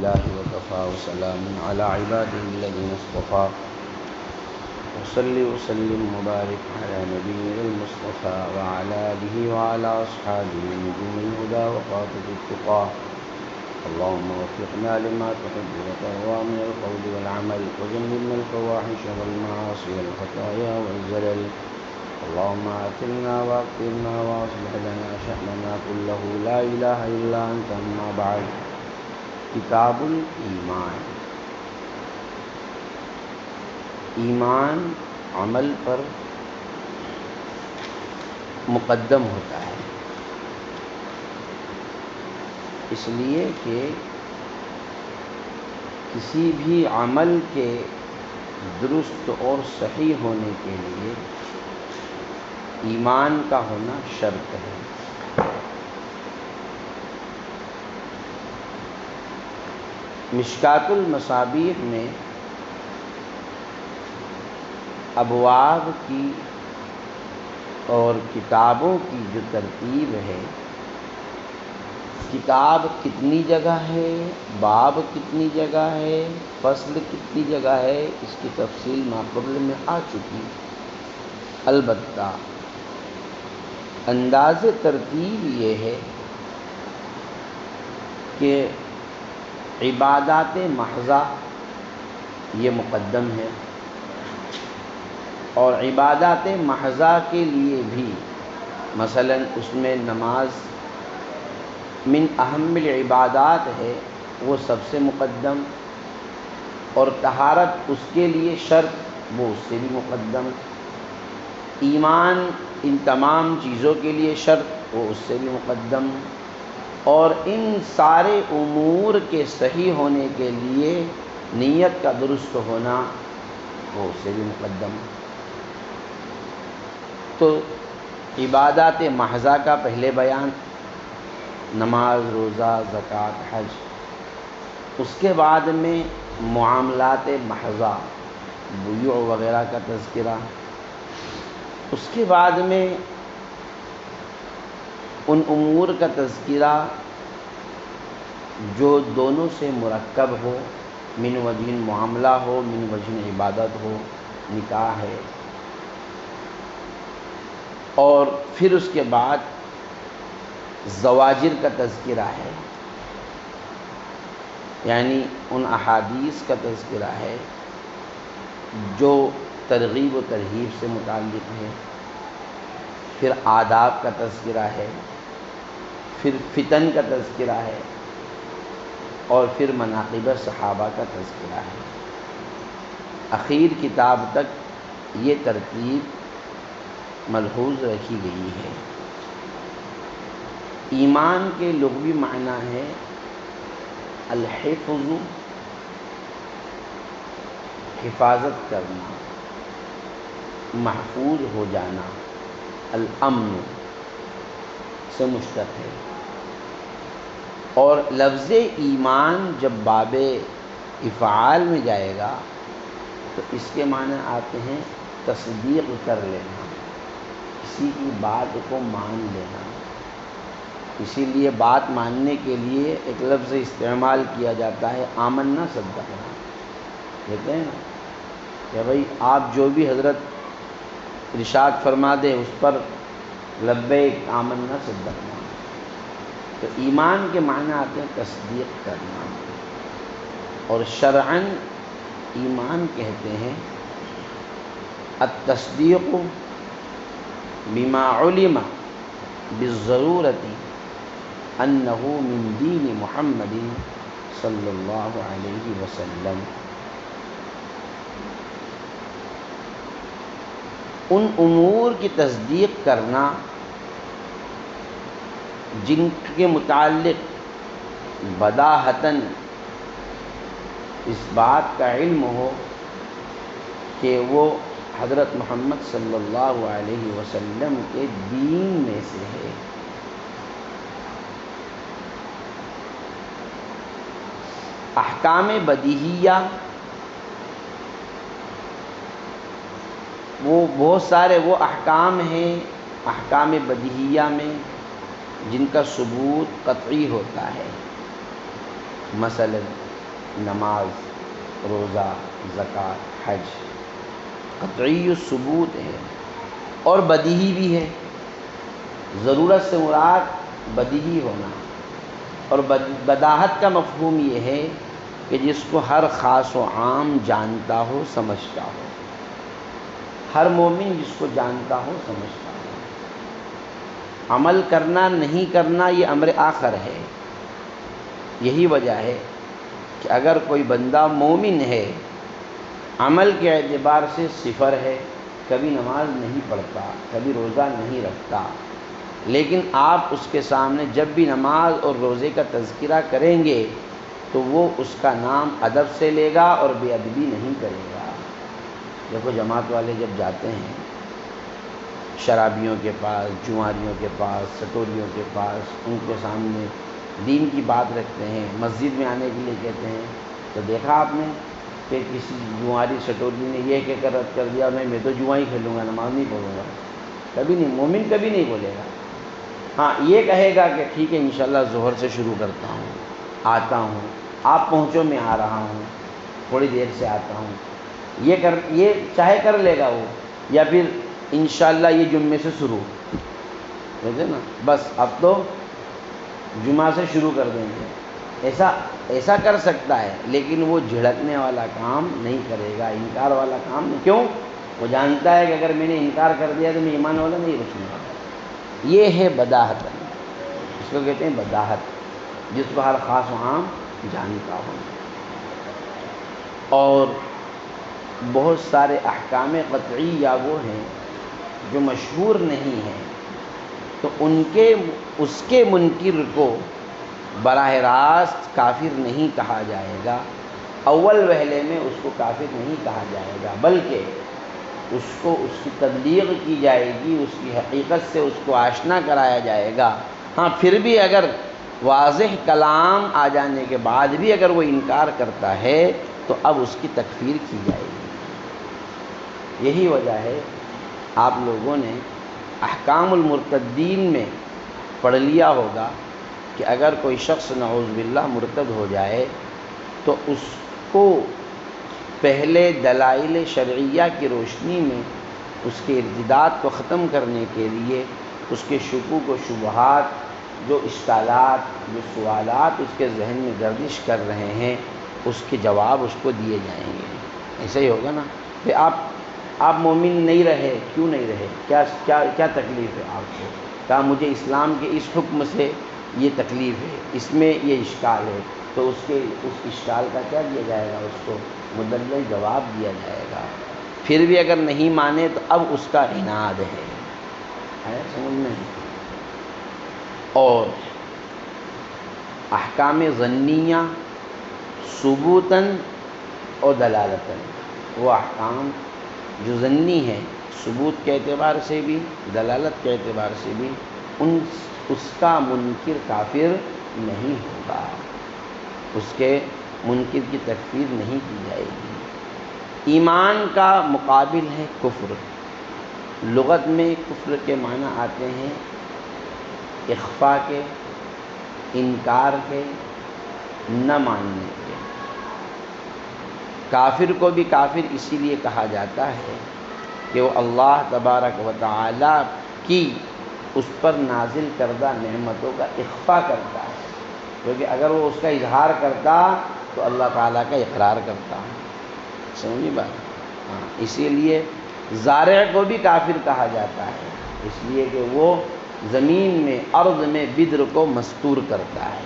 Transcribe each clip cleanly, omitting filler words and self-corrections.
لله وكفى وسلام على عباده الذين اصطفى وصل وسلم وبارك على نبينا المصطفى وعلى آله وعلى أصحابه نجوم الهدى وقاطب التقى اللهم وفقنا لما تحب وترضى من القول والعمل وجنبنا الفواحش والمعاصي والخطايا والزلل اللهم آثرنا واغفرنا واصلح لنا شأننا كله لا إله إلا أنت أما بعد کتاب الایمان ایمان عمل پر مقدم ہوتا ہے اس لیے کہ کسی بھی عمل کے درست اور صحیح ہونے کے لیے ایمان کا ہونا شرط ہے۔ مشکات المصابیح میں ابواب کی اور کتابوں کی جو ترتیب ہے، کتاب کتنی جگہ ہے، باب کتنی جگہ ہے، فصل کتنی جگہ ہے، اس کی تفصیل ماقبل میں آ چکی، البتہ انداز ترتیب یہ ہے کہ عبادات محضہ یہ مقدم ہے، اور عبادات محضہ کے لیے بھی مثلا اس میں نماز من اہم العبادات ہے، وہ سب سے مقدم، اور طہارت اس کے لیے شرط، وہ اس سے بھی مقدم، ایمان ان تمام چیزوں کے لیے شرط، وہ اس سے بھی مقدم، اور ان سارے امور کے صحیح ہونے کے لیے نیت کا درست ہونا، وہ اس سے بھی مقدم۔ تو عبادات محضہ کا پہلے بیان، نماز، روزہ، زکوٰۃ، حج، اس کے بعد میں معاملات محضہ، بیوع وغیرہ کا تذکرہ، اس کے بعد میں ان امور کا تذکرہ جو دونوں سے مرکب ہو، من وجہ معاملہ ہو، من وجہ عبادت ہو، نکاح ہے، اور پھر اس کے بعد زواجر کا تذکرہ ہے، یعنی ان احادیث کا تذکرہ ہے جو ترغیب و ترہیب سے متعلق ہے، پھر آداب کا تذکرہ ہے، پھر فتن کا تذکرہ ہے، اور پھر مناقب صحابہ کا تذکرہ ہے۔ اخیر کتاب تک یہ ترتیب ملحوظ رکھی گئی ہے۔ ایمان کے لغوی معنی ہے الحفظ، حفاظت کرنا، محفوظ ہو جانا، الامن سے مشتق ہے، اور لفظ ایمان جب باب افعال میں جائے گا تو اس کے معنی آتے ہیں تصدیق کر لینا، کسی کی بات کو مان لینا۔ اسی لیے بات ماننے کے لیے ایک لفظ استعمال کیا جاتا ہے آمنا صدقنا، کہتے ہیں نا کہ بھائی آپ جو بھی حضرت ارشاد فرما دیں اس پر لبیک آمنا صدقنا۔ تو ایمان کے معنی آتے ہیں تصدیق کرنا، اور شرعاً ایمان کہتے ہیں التصدیق بما علم بالضرورۃ انہ من دین محمد صلی اللہ علیہ وسلم۔ ان امور کی تصدیق کرنا جن کے متعلق بداہتاً اس بات کا علم ہو کہ وہ حضرت محمد صلی اللہ علیہ وسلم کے دین میں سے ہے۔ احکام بدیہیہ وہ بہت سارے وہ احکام ہیں احکام بدیہیہ میں جن کا ثبوت قطعی ہوتا ہے، مثلا نماز، روزہ، زکوٰۃ، حج قطعی الثبوت ہے اور بدیہی بھی ہے۔ ضرورت سے مراد بدیہی ہونا، اور بداہت کا مفہوم یہ ہے کہ جس کو ہر خاص و عام جانتا ہو، سمجھتا ہو، ہر مومن جس کو جانتا ہو، سمجھتا ہو۔ عمل کرنا نہیں کرنا یہ امر آخر ہے۔ یہی وجہ ہے کہ اگر کوئی بندہ مومن ہے، عمل کے اعتبار سے صفر ہے، کبھی نماز نہیں پڑھتا، کبھی روزہ نہیں رکھتا، لیکن آپ اس کے سامنے جب بھی نماز اور روزے کا تذکرہ کریں گے تو وہ اس کا نام ادب سے لے گا اور بے ادبی نہیں کرے گا۔ دیکھو جماعت والے جب جاتے ہیں شرابیوں کے پاس، جواریوں کے پاس، سٹوریوں کے پاس، ان کے سامنے دین کی بات رکھتے ہیں، مسجد میں آنے کے لیے کہتے ہیں، تو دیکھا آپ نے کہ کسی جواری سٹوری نے یہ کہہ کر رد کر دیا، میں تو جوا ہی کھیلوں گا، نماز نہیں پڑھوں گا؟ کبھی نہیں، مومن کبھی نہیں بولے گا۔ ہاں یہ کہے گا کہ ٹھیک ہے انشاءاللہ ظہر سے شروع کرتا ہوں، آتا ہوں، آپ پہنچو میں آ رہا ہوں، تھوڑی دیر سے آتا ہوں، یہ چاہے کر لے گا وہ، یا پھر انشاءاللہ یہ جمعے سے شروع، سمجھے نا، بس اب تو جمعہ سے شروع کر دیں گے، ایسا کر سکتا ہے، لیکن وہ جھڑکنے والا کام نہیں کرے گا، انکار والا کام نہیں۔ کیوں؟ وہ جانتا ہے کہ اگر میں نے انکار کر دیا تو میں ایمان والا نہیں رکھوں گا۔ یہ ہے بداہت، اس کو کہتے ہیں بداہت، جس کو ہر خاص و عام جانتا ہو۔ اور بہت سارے احکام قطعی یا وہ ہیں جو مشہور نہیں ہیں، تو اس کے منکر کو براہ راست کافر نہیں کہا جائے گا، اول وہلے میں اس کو کافر نہیں کہا جائے گا، بلکہ اس کو اس کی تبلیغ کی جائے گی، اس کی حقیقت سے اس کو آشنا کرایا جائے گا۔ ہاں پھر بھی اگر واضح کلام آ جانے کے بعد بھی اگر وہ انکار کرتا ہے تو اب اس کی تکفیر کی جائے گی۔ یہی وجہ ہے آپ لوگوں نے احکام المرتدین میں پڑھ لیا ہوگا کہ اگر کوئی شخص نعوذ باللہ مرتد ہو جائے تو اس کو پہلے دلائل شرعیہ کی روشنی میں اس کے ارتداد کو ختم کرنے کے لیے اس کے شکوک و شبہات، جو اشکالات، جو سوالات اس کے ذہن میں گردش کر رہے ہیں، اس کے جواب اس کو دیے جائیں گے۔ ایسا ہی ہوگا نا کہ آپ مومن نہیں رہے، کیوں نہیں رہے؟ کیا تکلیف ہے آپ کو؟ کہا مجھے اسلام کے اس حکم سے یہ تکلیف ہے، اس میں یہ اشکال ہے، تو اس اشکال کا کیا دیا جائے گا؟ اس کو مدلل جواب دیا جائے گا۔ پھر بھی اگر نہیں مانے تو اب اس کا عناد ہے سمجھ میں؟ اور احکام ظنیہ ثبوتاً اور دلالتاً، وہ احکام جو ظنی ہے، ثبوت کے اعتبار سے بھی، دلالت کے اعتبار سے بھی، اس کا منکر کافر نہیں ہوگا، اس کے منکر کی تکفیر نہیں کی جائے گی۔ ایمان کا مقابل ہے کفر۔ لغت میں کفر کے معنی آتے ہیں اخفا کے، انکار کے، نہ ماننے کے۔ کافر کو بھی کافر اسی لیے کہا جاتا ہے کہ وہ اللہ تبارک و تعالی کی اس پر نازل کردہ نعمتوں کا اخفا کرتا ہے، کیونکہ اگر وہ اس کا اظہار کرتا تو اللہ تعالیٰ کا اقرار کرتا ہے۔ سمجھی بات؟ ہاں، اسی لیے زارع کو بھی کافر کہا جاتا ہے، اس لیے کہ وہ زمین میں، ارض میں بذر کو مستور کرتا ہے۔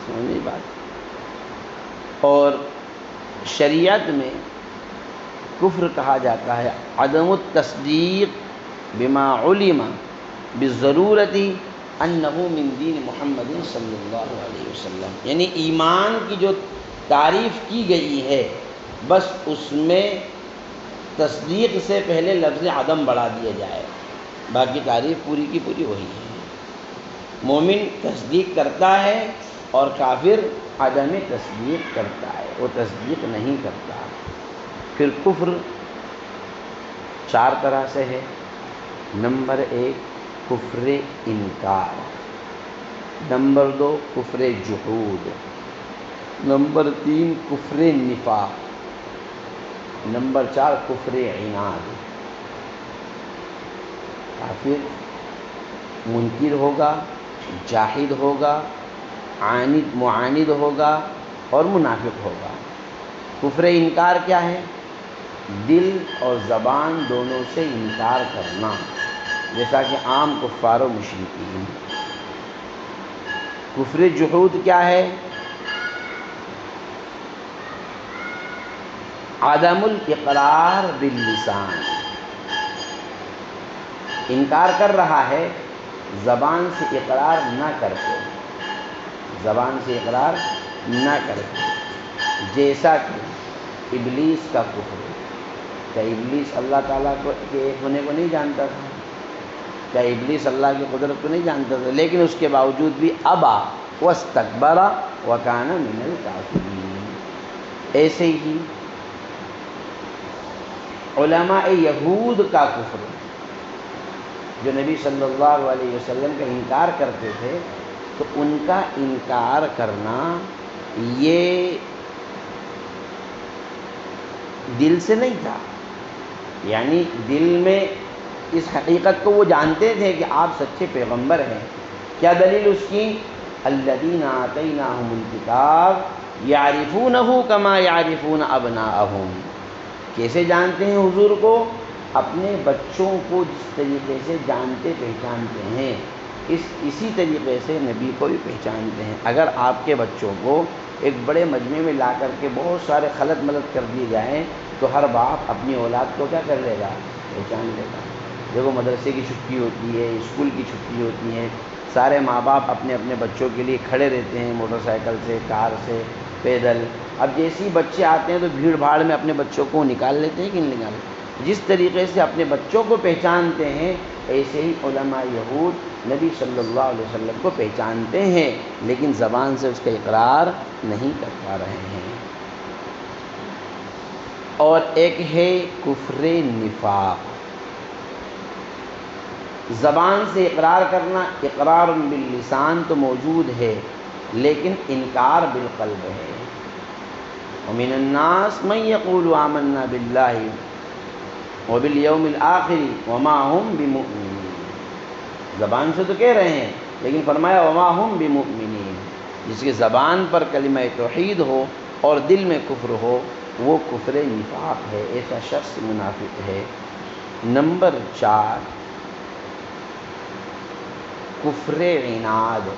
سمجھی بات؟ اور شریعت میں کفر کہا جاتا ہے عدم التصدیق بما علم بالضرورت انہ من دین محمد صلی اللہ علیہ وسلم، یعنی ایمان کی جو تعریف کی گئی ہے بس اس میں تصدیق سے پہلے لفظ عدم بڑھا دیا جائے، باقی تعریف پوری کی پوری وہی ہے۔ مومن تصدیق کرتا ہے اور کافر عدم تصدیق کرتا ہے، وہ تصدیق نہیں کرتا۔ پھر کفر 4 طرح سے ہے۔ نمبر 1 کفر انکار، نمبر 2 کفر جحود، نمبر 3 کفر نفاق، نمبر 4 کفر عناد۔ کافر منکر ہوگا، جاحد ہوگا، معاند ہوگا اور منافق ہوگا۔ کفر انکار کیا ہے؟ دل اور زبان دونوں سے انکار کرنا، جیسا کہ عام کفار و مشرکین۔ کفر جحود کیا ہے؟ عدم الاقرار باللسان، انکار کر رہا ہے زبان سے اقرار نہ کرتے، زبان سے اقرار نہ کرتے، جیسا کہ ابلیس کا کفر۔ کیا ابلیس اللہ تعالیٰ کو کے ایک ہونے کو نہیں جانتا تھا؟ کیا ابلیس اللہ کی قدرت کو نہیں جانتا تھا؟ لیکن اس کے باوجود بھی ابا واستکبر وکان من الکافرین۔ ایسے ہی علماء یہود کا کفر، جو نبی صلی اللہ علیہ وسلم کا انکار کرتے تھے، تو ان کا انکار کرنا یہ دل سے نہیں تھا، یعنی دل میں اس حقیقت کو وہ جانتے تھے کہ آپ سچے پیغمبر ہیں۔ کیا دلیل اس کی؟ الذین آتیناہم الکتاب یعرفونہ کما یعرفون ابناءہم۔ کیسے جانتے ہیں حضور کو؟ اپنے بچوں کو جس طریقے سے جانتے پہچانتے ہیں، اسی طریقے سے نبی کو بھی پہچانتے ہیں۔ اگر آپ کے بچوں کو ایک بڑے مجمع میں لا کر کے بہت سارے خلط ملط کر دیے جائیں تو ہر باپ اپنی اولاد کو کیا کر لے گا؟ پہچان لے گا۔ دیکھو مدرسے کی چھٹی ہوتی ہے، اسکول کی چھٹی ہوتی ہے، سارے ماں باپ اپنے اپنے بچوں کے لیے کھڑے رہتے ہیں، موٹر سائیکل سے، کار سے، پیدل۔ اب جیسے ہی بچے آتے ہیں تو بھیڑ بھاڑ میں اپنے بچوں کو نکال لیتے ہیں کہ نہیں نکالتے؟ جس طریقے سے اپنے بچوں کو پہچانتے ہیں، ایسے ہی علماء یہود نبی صلی اللہ علیہ وسلم کو پہچانتے ہیں، لیکن زبان سے اس کا اقرار نہیں کر پا رہے ہیں۔ اور ایک ہے کفر نفاق، زبان سے اقرار کرنا، اقرار باللسان تو موجود ہے لیکن انکار بالقلب ہے۔ ومن الناس من يقول آمنا باللہ وبالیوم الآخر وما هم بمؤمنین۔ زبان سے تو کہہ رہے ہیں لیکن فرمایا وما هم بمؤمنین۔ جس کی زبان پر کلمہ توحید ہو اور دل میں کفر ہو وہ کفر نفاق ہے، ایسا شخص منافق ہے۔ نمبر 4 کفر عناد،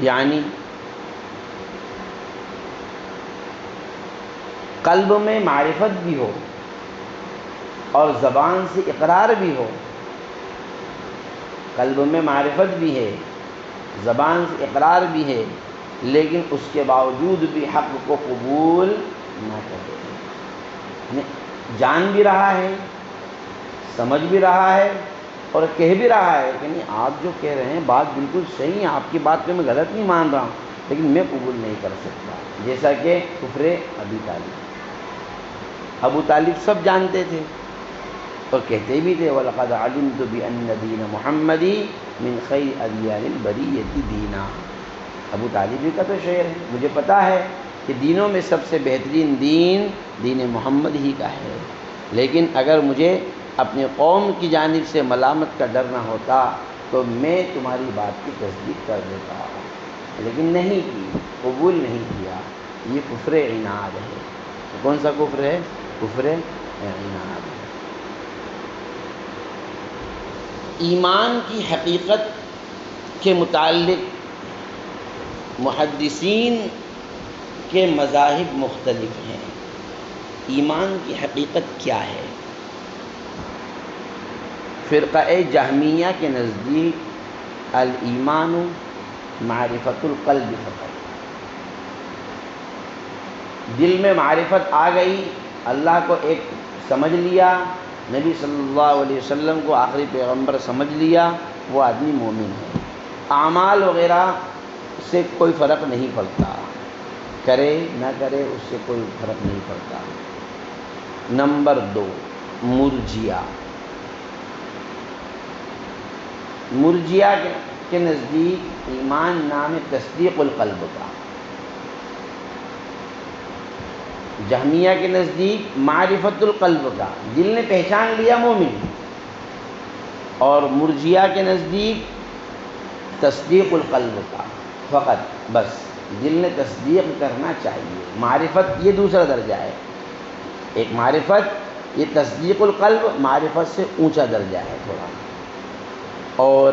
یعنی قلب میں معرفت بھی ہو اور زبان سے اقرار بھی ہو، قلب میں معرفت بھی ہے، زبان سے اقرار بھی ہے، لیکن اس کے باوجود بھی حق کو قبول نہ کرے، یعنی جان بھی رہا ہے، سمجھ بھی رہا ہے اور کہہ بھی رہا ہے کہ نہیں آپ جو کہہ رہے ہیں بات بالکل صحیح ہے، آپ کی بات پہ میں غلط نہیں مان رہا ہوں، لیکن میں قبول نہیں کر سکتا۔ جیسا کہ کفر ابی طالب، ابو طالب سب جانتے تھے اور کہتے بھی تھے وَلَقَدْ عَلِمْتُ بِأَنَّ دِينَ مُحَمَّدٍ مِنْ خَيْرِ أَدْيَانِ الْبَرِيَّةِ دِينًا۔ ابو طالب کا تو شعر ہے، مجھے پتا ہے کہ دینوں میں سب سے بہترین دین دین محمد ہی کا ہے، لیکن اگر مجھے اپنی قوم کی جانب سے ملامت کا ڈر نہ ہوتا تو میں تمہاری بات کی تصدیق کر دیتا، لیکن نہیں کی، قبول نہیں کیا۔ یہ کفر عناد ہے۔ کون سا کفر ہے؟ کفر عناد۔ ایمان کی حقیقت کے متعلق محدثین کے مذاہب مختلف ہیں۔ ایمان کی حقیقت کیا ہے؟ فرقہ جہمیہ کے نزدیک الایمان معرفت القلب فقط، دل میں معرفت آ گئی، اللہ کو ایک سمجھ لیا، نبی صلی اللہ علیہ وسلم کو آخری پیغمبر سمجھ لیا، وہ آدمی مومن ہے۔ اعمال وغیرہ سے کوئی فرق نہیں پڑتا، کرے نہ کرے اس سے کوئی فرق نہیں پڑتا۔ نمبر 2 مرجیہ، مرجیہ کے نزدیک ایمان نام ہے تصدیق القلب کا، جہمیہ کے نزدیک معرفت القلب کا، دل نے پہچان لیا مومن، اور مرجیہ کے نزدیک تصدیق القلب کا فقط، بس دل نے تصدیق کرنا چاہیے۔ معرفت یہ دوسرا درجہ ہے، ایک معرفت، یہ تصدیق القلب معرفت سے اونچا درجہ ہے تھوڑا۔ اور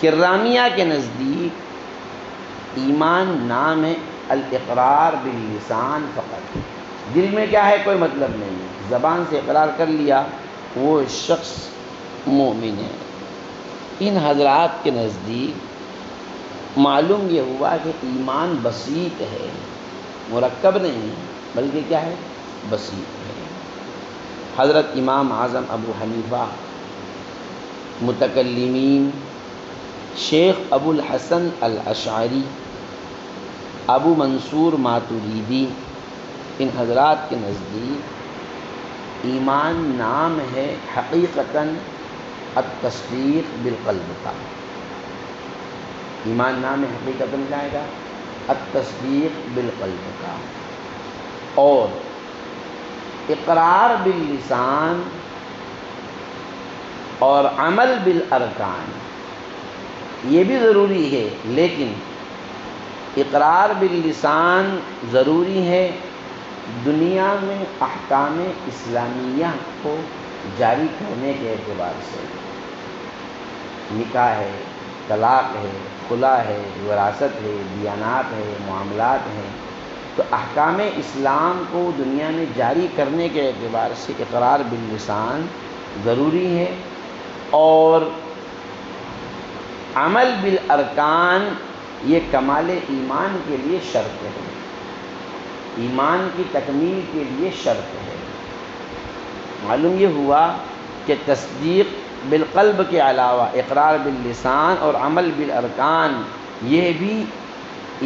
کررامیہ کے نزدیک ایمان نام ہے الاقرار باللسان فقط، دل میں کیا ہے کوئی مطلب نہیں ہے، زبان سے اقرار کر لیا وہ شخص مومن ہے۔ ان حضرات کے نزدیک معلوم یہ ہوا کہ ایمان بسیط ہے، مرکب نہیں بلکہ کیا ہے، بسیط ہے۔ حضرت امام اعظم ابو حنیفہ، متکلمین شیخ ابو الحسن الاشعری، ابو منصور ماتریدی، ان حضرات کے نزدیک ایمان نام ہے حقیقتاً التصدیق بالقلب کا، ایمان نام ہے حقیقتاً کیا ہے، التصدیق بالقلب کا، اور اقرار باللسان اور عمل بالارکان یہ بھی ضروری ہے، لیکن اقرار باللسان ضروری ہے دنیا میں احکام اسلامیہ کو جاری کرنے کے اعتبار سے، نکاح ہے، طلاق ہے، خلا ہے، وراثت ہے، دیانات ہے، معاملات ہیں، تو احکام اسلام کو دنیا میں جاری کرنے کے اعتبار سے اقرار باللسان ضروری ہے، اور عمل بالارکان یہ کمال ایمان کے لیے شرط ہے، ایمان کی تکمیل کے لیے شرط ہے۔ معلوم یہ ہوا کہ تصدیق بالقلب کے علاوہ اقرار باللسان اور عمل بالارکان یہ بھی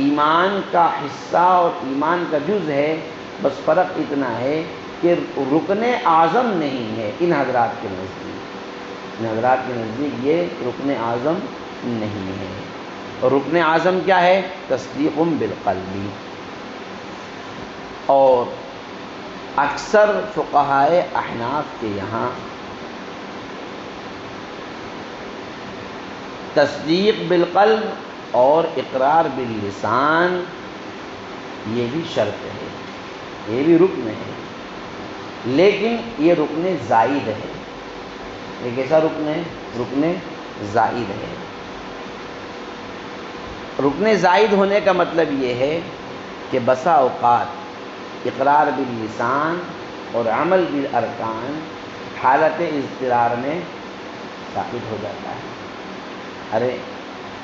ایمان کا حصہ اور ایمان کا جز ہے، بس فرق اتنا ہے کہ رکن اعظم نہیں ہے ان حضرات کے نزدیک، ان حضرات کے نزدیک یہ رکن اعظم نہیں ہے۔ اور رکن اعظم کیا ہے؟ تصدیق بالقلب۔ اور اکثر فقہائے احناف کے یہاں تصدیق بالقلب اور اقرار باللسان یہ بھی شرط ہے، یہ بھی رکن ہے، لیکن یہ رکن زائد ہے۔ یہ کیسا رکن ہے؟ رکن زائد ہے۔ رکن زائد ہونے کا مطلب یہ ہے کہ بسا اوقات اقرار باللسان اور عمل بالارکان حالت اضطرار میں ثابت ہو جاتا ہے۔ ارے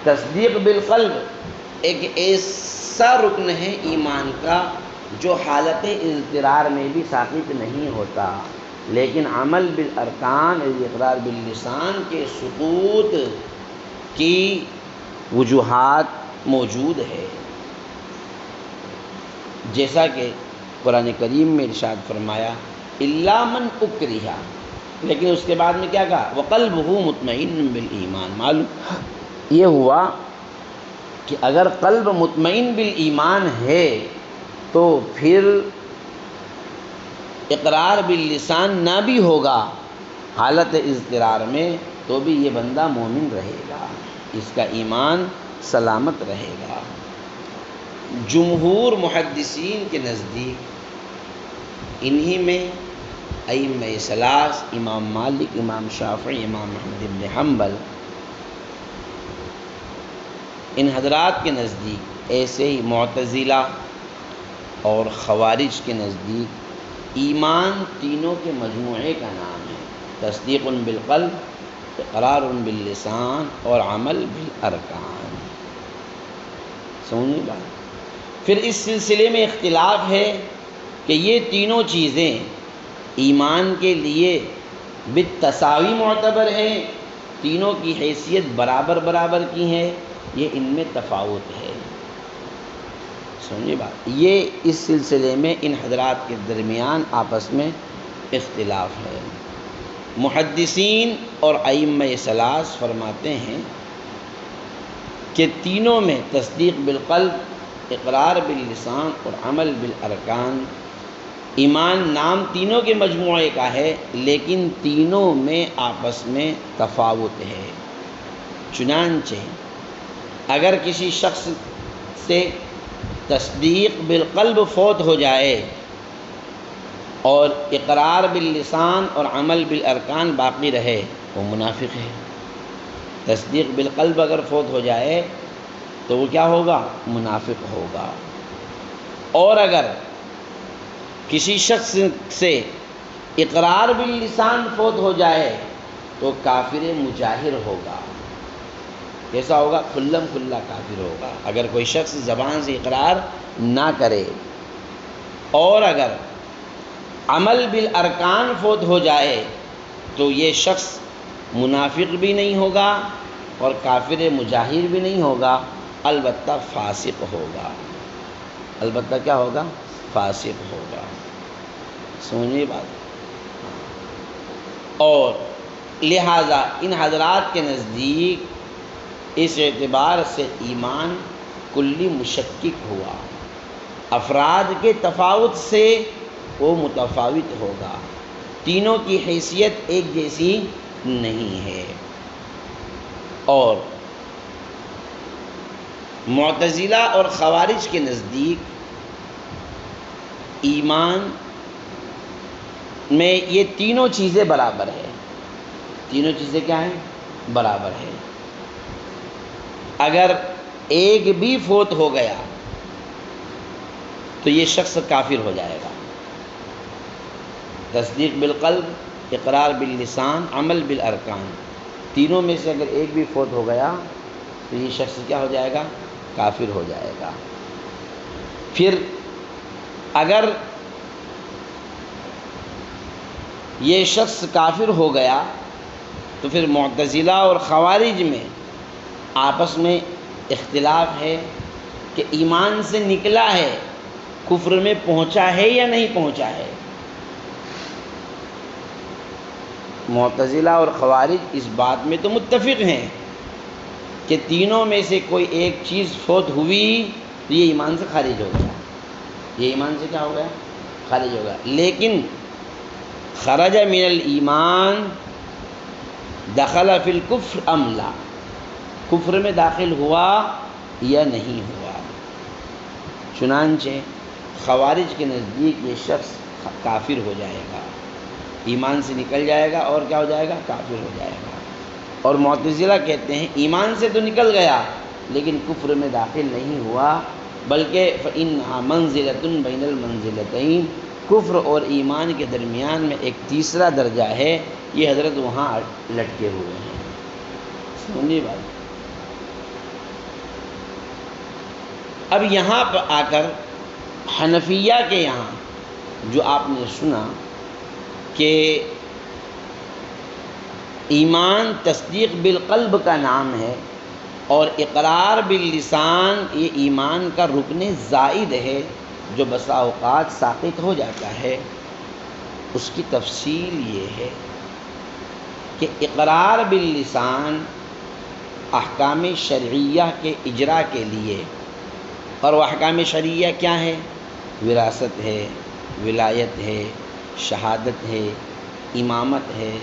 تصدیق بالقلب ایک ایسا رکن ہے ایمان کا جو حالت اضطرار میں بھی ثابت نہیں ہوتا، لیکن عمل بالارکان اور اقرار باللسان کے سقوط کی وجوہات موجود ہے، جیسا کہ قرآن کریم میں ارشاد فرمایا الا من اکرہ، لیکن اس کے بعد میں کیا کہا؟ وقلبہ مطمئن بالایمان۔ معلوم یہ ہوا کہ اگر قلب مطمئن بالایمان ہے تو پھر اقرار باللسان نہ بھی ہوگا حالت اضطرار میں تو بھی یہ بندہ مومن رہے گا، اس کا ایمان سلامت رہے گا۔ جمہور محدثین کے نزدیک انہی میں ائمہ ثلاث امام مالک، امام شافعی، امام احمد بن حنبل، ان حضرات کے نزدیک، ایسے ہی معتزلہ اور خوارج کے نزدیک ایمان تینوں کے مجموعے کا نام ہے، تصدیق بالقلب، اقرار باللسان اور عمل بالارکان۔ سمجھے بات؟ پھر اس سلسلے میں اختلاف ہے کہ یہ تینوں چیزیں ایمان کے لیے بالتساوی معتبر ہیں، تینوں کی حیثیت برابر برابر کی ہے، یہ ان میں تفاوت ہے۔ سمجھے بات؟ یہ اس سلسلے میں ان حضرات کے درمیان آپس میں اختلاف ہے۔ محدثین اور ائمہ ثلاث فرماتے ہیں کہ تینوں میں تصدیق بالقلب، اقرار باللسان اور عمل بالارکان ایمان نام تینوں کے مجموعے کا ہے، لیکن تینوں میں آپس میں تفاوت ہے۔ چنانچہ اگر کسی شخص سے تصدیق بالقلب فوت ہو جائے اور اقرار باللسان اور عمل بالارکان باقی رہے، وہ منافق ہے۔ تصدیق بالقلب اگر فوت ہو جائے تو وہ کیا ہوگا؟ منافق ہوگا۔ اور اگر کسی شخص سے اقرار باللسان فوت ہو جائے تو کافر مجاہر ہوگا۔ کیسا ہوگا؟ کھلم کھلا کافر ہوگا اگر کوئی شخص زبان سے اقرار نہ کرے۔ اور اگر عمل بالارکان فوت ہو جائے تو یہ شخص منافق بھی نہیں ہوگا اور کافر مجاہر بھی نہیں ہوگا، البتہ فاسق ہوگا۔ البتہ کیا ہوگا؟ فاسق ہوگا۔ سمجھیے بات۔ اور لہذا ان حضرات کے نزدیک اس اعتبار سے ایمان کلی مشکک ہوا، افراد کے تفاوت سے وہ متفاوت ہوگا، تینوں کی حیثیت ایک جیسی نہیں ہے۔ اور معتزلہ اور خوارج کے نزدیک ایمان میں یہ تینوں چیزیں برابر ہے۔ تینوں چیزیں کیا ہیں؟ برابر ہے۔ اگر ایک بھی فوت ہو گیا تو یہ شخص کافر ہو جائے گا۔ تصدیق بالقلب، اقرار باللسان، عمل بالارکان، تینوں میں سے اگر ایک بھی فوت ہو گیا تو یہ شخص کیا ہو جائے گا؟ کافر ہو جائے گا۔ پھر اگر یہ شخص کافر ہو گیا تو پھر معتزلہ اور خوارج میں آپس میں اختلاف ہے کہ ایمان سے نکلا ہے، کفر میں پہنچا ہے یا نہیں پہنچا ہے۔ معتزلہ اور خوارج اس بات میں تو متفق ہیں کہ تینوں میں سے کوئی ایک چیز فوت ہوئی تو یہ ایمان سے خارج ہو گیا، یہ ایمان سے کیا ہو گیا؟ خارج ہو گیا۔ لیکن خرج من الایمان دخل فی الکفر ام لا، کفر میں داخل ہوا یا نہیں ہوا۔ چنانچہ خوارج کے نزدیک یہ شخص کافر ہو جائے گا، ایمان سے نکل جائے گا اور کیا ہو جائے گا؟ کافر ہو جائے گا۔ اور معتزلہ کہتے ہیں ایمان سے تو نکل گیا لیکن کفر میں داخل نہیں ہوا، بلکہ فإنها منزلة بین المنزلتین، کفر اور ایمان کے درمیان میں ایک تیسرا درجہ ہے، یہ حضرت وہاں لٹکے ہوئے ہیں۔ سمجھیے بات۔ اب یہاں پر آ کر حنفیہ کے یہاں جو آپ نے سنا کہ ایمان تصدیق بالقلب کا نام ہے اور اقرار باللسان یہ ایمان کا رکن زائد ہے جو بسا اوقات ساقط ہو جاتا ہے، اس کی تفصیل یہ ہے کہ اقرار باللسان احکام شرعیہ کے اجرا کے لیے، اور وہ احکام شرعیہ کیا ہے؟ وراثت ہے، ولایت ہے، شہادت ہے، امامت ہے،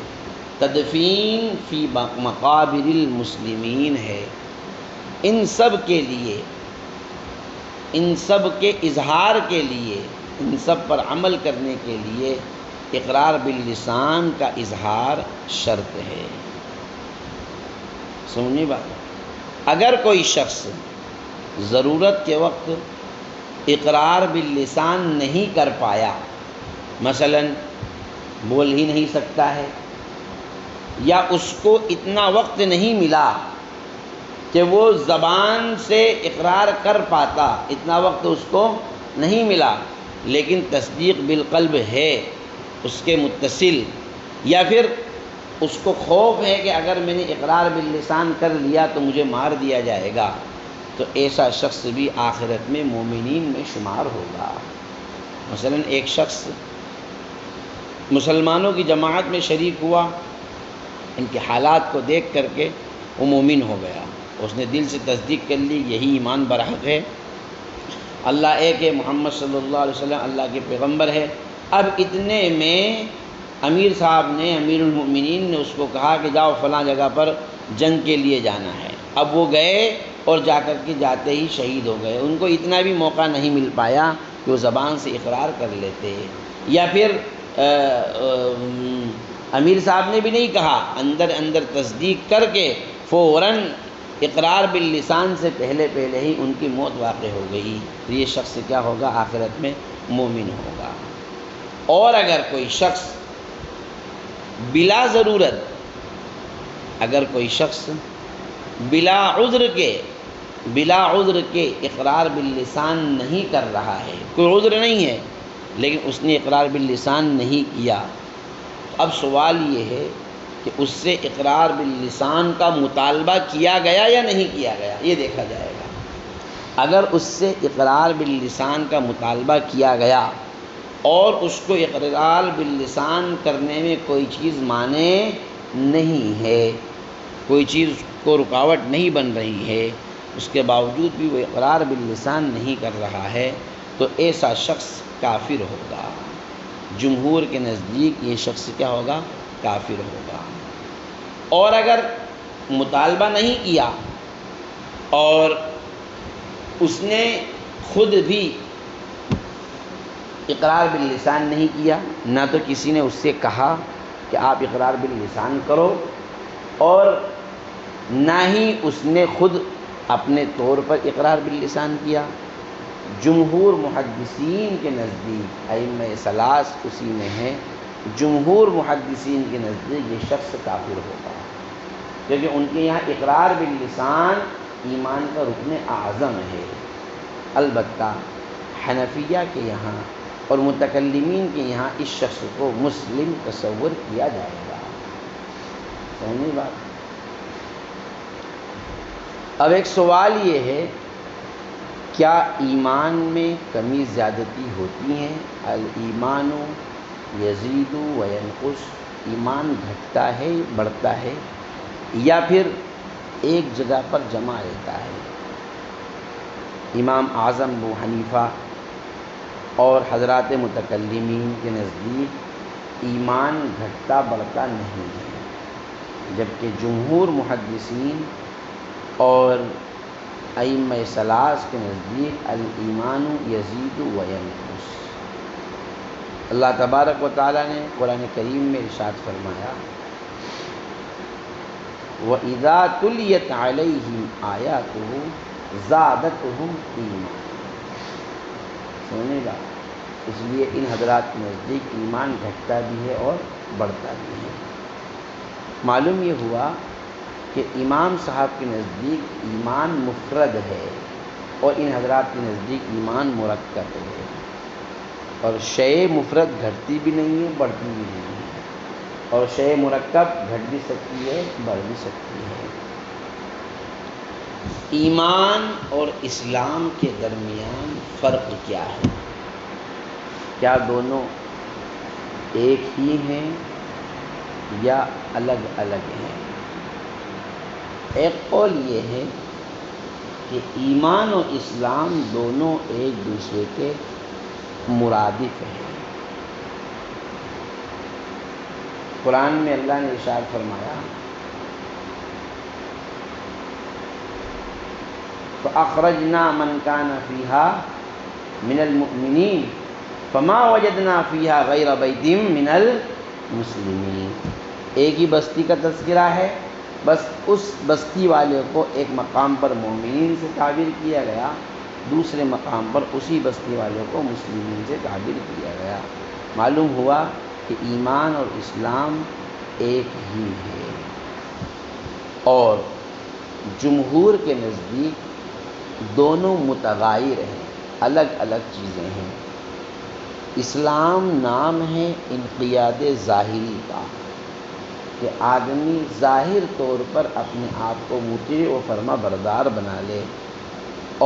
تدفین فی مقابر المسلمین ہے۔ ان سب کے لیے، ان سب کے اظہار کے لیے، ان سب پر عمل کرنے کے لیے اقرار باللسان کا اظہار شرط ہے۔ سمجھے بات۔ اگر کوئی شخص ضرورت کے وقت اقرار باللسان نہیں کر پایا، مثلا بول ہی نہیں سکتا ہے، یا اس کو اتنا وقت نہیں ملا کہ وہ زبان سے اقرار کر پاتا، اتنا وقت اس کو نہیں ملا، لیکن تصدیق بالقلب ہے اس کے متصل، یا پھر اس کو خوف ہے کہ اگر میں نے اقرار باللسان کر لیا تو مجھے مار دیا جائے گا، تو ایسا شخص بھی آخرت میں مومنین میں شمار ہوگا۔ مثلا ایک شخص مسلمانوں کی جماعت میں شریک ہوا، ان کے حالات کو دیکھ کر کے وہ مومن ہو گیا، اس نے دل سے تصدیق کر لی یہی ایمان برحق ہے، اللہ ایک ہے، محمد صلی اللہ علیہ وسلم اللہ کے پیغمبر ہے، اب اتنے میں امیر صاحب نے، امیر المؤمنین نے اس کو کہا کہ جاؤ فلاں جگہ پر جنگ کے لیے جانا ہے۔ اب وہ گئے اور جا کر کے جاتے ہی شہید ہو گئے۔ ان کو اتنا بھی موقع نہیں مل پایا کہ وہ زبان سے اقرار کر لیتے، یا پھر امیر صاحب نے بھی نہیں کہا، اندر اندر تصدیق کر کے فوراً اقرار باللسان سے پہلے ہی ان کی موت واقع ہو گئی۔ تو یہ شخص کیا ہوگا؟ آخرت میں مومن ہوگا۔ اور اگر کوئی شخص بلا ضرورت، اگر کوئی شخص بلا عذر کے اقرار باللسان نہیں کر رہا ہے، کوئی عذر نہیں ہے لیکن اس نے اقرار باللسان نہیں کیا، اب سوال یہ ہے کہ اس سے اقرار باللسان کا مطالبہ کیا گیا یا نہیں کیا گیا، یہ دیکھا جائے گا۔ اگر اس سے اقرار باللسان کا مطالبہ کیا گیا اور اس کو اقرار باللسان کرنے میں کوئی چیز مانے نہیں ہے، کوئی چیز کو رکاوٹ نہیں بن رہی ہے، اس کے باوجود بھی وہ اقرار باللسان نہیں کر رہا ہے، تو ایسا شخص کافر ہوگا۔ جمہور کے نزدیک یہ شخص کیا ہوگا؟ کافر ہوگا۔ اور اگر مطالبہ نہیں کیا اور اس نے خود بھی اقرار باللسان نہیں کیا، نہ تو کسی نے اس سے کہا کہ آپ اقرار باللسان کرو، اور نہ ہی اس نے خود اپنے طور پر اقرار باللسان کیا، جمہور محدثین کے نزدیک، ائمہ ثلاث اسی میں ہیں، جمہور محدثین کے نزدیک یہ شخص کافر ہوگا، کیونکہ ان کے یہاں اقرار باللسان ایمان کا رکن اعظم ہے۔ البتہ حنفیہ کے یہاں اور متکلمین کے یہاں اس شخص کو مسلم تصور کیا جائے گا۔ سمجھے بات؟ اب ایک سوال یہ ہے، کیا ایمان میں کمی زیادتی ہوتی ہیں؟ الایمان یزید و ینقص، ایمان گھٹتا ہے بڑھتا ہے یا پھر ایک جگہ پر جمع رہتا ہے؟ امام اعظم ابو حنیفہ اور حضرات متکلمین کے نزدیک ایمان گھٹتا بڑھتا نہیں ہے، جبکہ جمہور محدثین اور ائمہ ثلاث کے نزدیک الایمان یزید و ینقص۔ اللہ تبارک و تعالیٰ نے قرآن کریم میں ارشاد فرمایا، وَإِذَا تُلِيَتْ عَلَيْهِمْ آيَاتُهُ زَادَتْهُمْ ایمانا۔ سننے گا، اس لیے ان حضرات کے نزدیک ایمان گھٹتا بھی ہے اور بڑھتا بھی ہے۔ معلوم یہ ہوا کہ امام صاحب کے نزدیک ایمان مفرد ہے اور ان حضرات کے نزدیک ایمان مرکب ہے، اور شے مفرد گھٹتی بھی نہیں ہے بڑھتی بھی نہیں ہے، اور شے مرکب گھٹ بھی سکتی ہے بڑھ بھی سکتی ہے۔ ایمان اور اسلام کے درمیان فرق کیا ہے؟ کیا دونوں ایک ہی ہیں یا الگ الگ ہیں؟ ایک قول یہ ہے کہ ایمان اور اسلام دونوں ایک دوسرے کے مرادف ہیں۔ قرآن میں اللہ نے ارشاد فرمایا، فَأَخْرَجْنَا مَنْ كَانَ فِيهَا مِنَ الْمُؤْمِنِينَ فَمَا وَجَدْنَا فِيهَا غَيْرَ بَيْتٍ مِنَ الْمُسْلِمِينَ۔ ایک ہی بستی کا تذکرہ ہے، بس اس بستی والے کو ایک مقام پر مومنین سے تعبیر کیا گیا، دوسرے مقام پر اسی بستی والے کو مسلمین سے تعبیر کیا گیا۔ معلوم ہوا کہ ایمان اور اسلام ایک ہی ہے، اور جمہور کے نزدیک دونوں متغیر ہیں، الگ الگ چیزیں ہیں۔ اسلام نام ہے انقیاد ظاہری کا، کہ آدمی ظاہر طور پر اپنے آپ کو مطیع و فرما بردار بنا لے،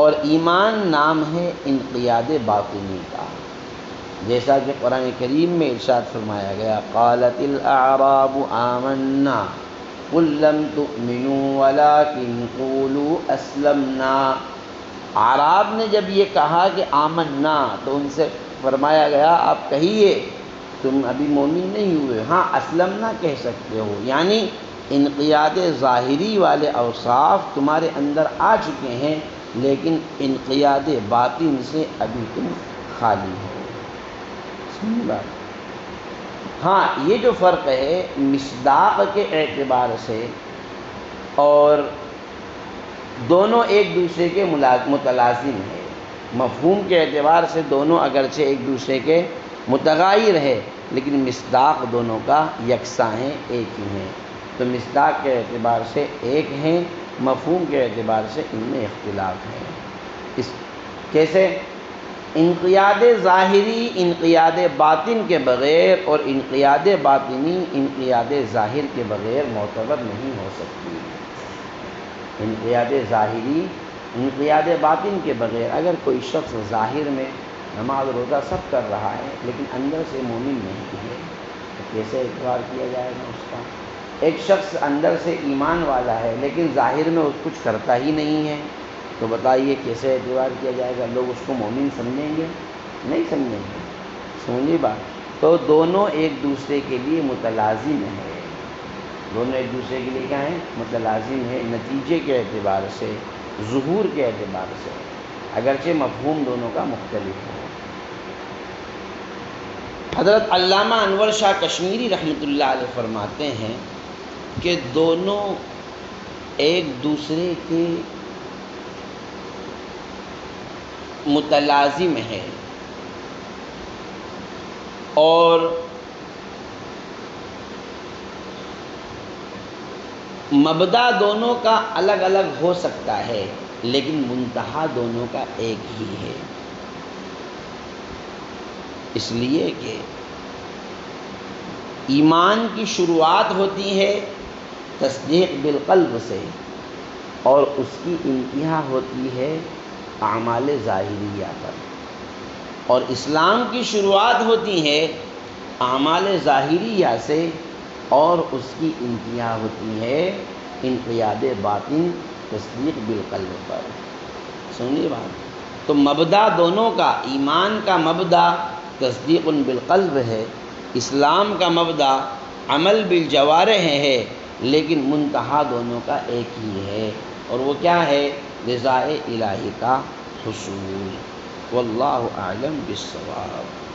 اور ایمان نام ہے انقیاد باطنی کا، جیسا کہ قرآن کریم میں ارشاد فرمایا گیا، قالت الاعراب آمنا قل لم تؤمنوا ولكن قولوا اسلمنا۔ اعراب نے جب یہ کہا کہ آمنا، تو ان سے فرمایا گیا آپ کہیے تم ابھی مومن نہیں ہوئے، ہاں اسلمنا کہہ سکتے ہو، یعنی انقیاد ظاہری والے اوصاف تمہارے اندر آ چکے ہیں، لیکن انقیاد باطن سے ابھی تم خالی ہو۔ سمجھ بات؟ ہاں یہ جو فرق ہے مصداق کے اعتبار سے، اور دونوں ایک دوسرے کے متلازم ہے، مفہوم کے اعتبار سے دونوں اگرچہ ایک دوسرے کے متغیر ہے، لیکن مصداق دونوں کا یکساں ہے، ایک ہی ہیں۔ تو مصداق کے اعتبار سے ایک ہیں، مفہوم کے اعتبار سے ان میں اختلاف ہے۔ کیسے؟ انقیاد ظاہری انقیاد باطن کے بغیر، اور انقیاد باطنی انقیاد ظاہر کے بغیر معتبر نہیں ہو سکتی۔ انقیاد ظاہری انقیاد باطن کے بغیر، اگر کوئی شخص ظاہر میں نماز روزہ سب کر رہا ہے لیکن اندر سے مومن نہیں ہے، تو کیسے اعتبار کیا جائے گا اس کا؟ ایک شخص اندر سے ایمان والا ہے لیکن ظاہر میں اس کچھ کرتا ہی نہیں ہے، تو بتائیے کیسے اعتبار کیا جائے گا؟ لوگ اس کو مومن سمجھیں گے؟ نہیں سمجھیں گے۔ سمجھیے بات؟ تو دونوں ایک دوسرے کے لیے متلازم ہے، دونوں ایک دوسرے کے لیے کیا ہیں؟ متلازم ہے، نتیجے کے اعتبار سے، ظہور کے اعتبار سے، اگرچہ مفہوم دونوں کا مختلف ہے۔ حضرت علامہ انور شاہ کشمیری رحمۃ اللہ علیہ فرماتے ہیں کہ دونوں ایک دوسرے کے متلازم ہیں، اور مبدا دونوں کا الگ الگ ہو سکتا ہے، لیکن منتہا دونوں کا ایک ہی ہے، اس لیے کہ ایمان کی شروعات ہوتی ہے تصدیق بالقلب سے، اور اس کی انتہا ہوتی ہے اعمال ظاہریہ پر، اور اسلام کی شروعات ہوتی ہے اعمال ظاہریہ سے، اور اس کی انتہا ہوتی ہے انقیاد باطن تصدیق بالقلب پر۔ سنیے بات؟ تو مبدا دونوں کا، ایمان کا مبدا تصدیق بالقلب ہے، اسلام کا مبدا عمل بالجوارح ہے، لیکن منتہا دونوں کا ایک ہی ہے، اور وہ کیا ہے؟ رضا الہی کا حصول۔ واللہ اعلم بالصواب۔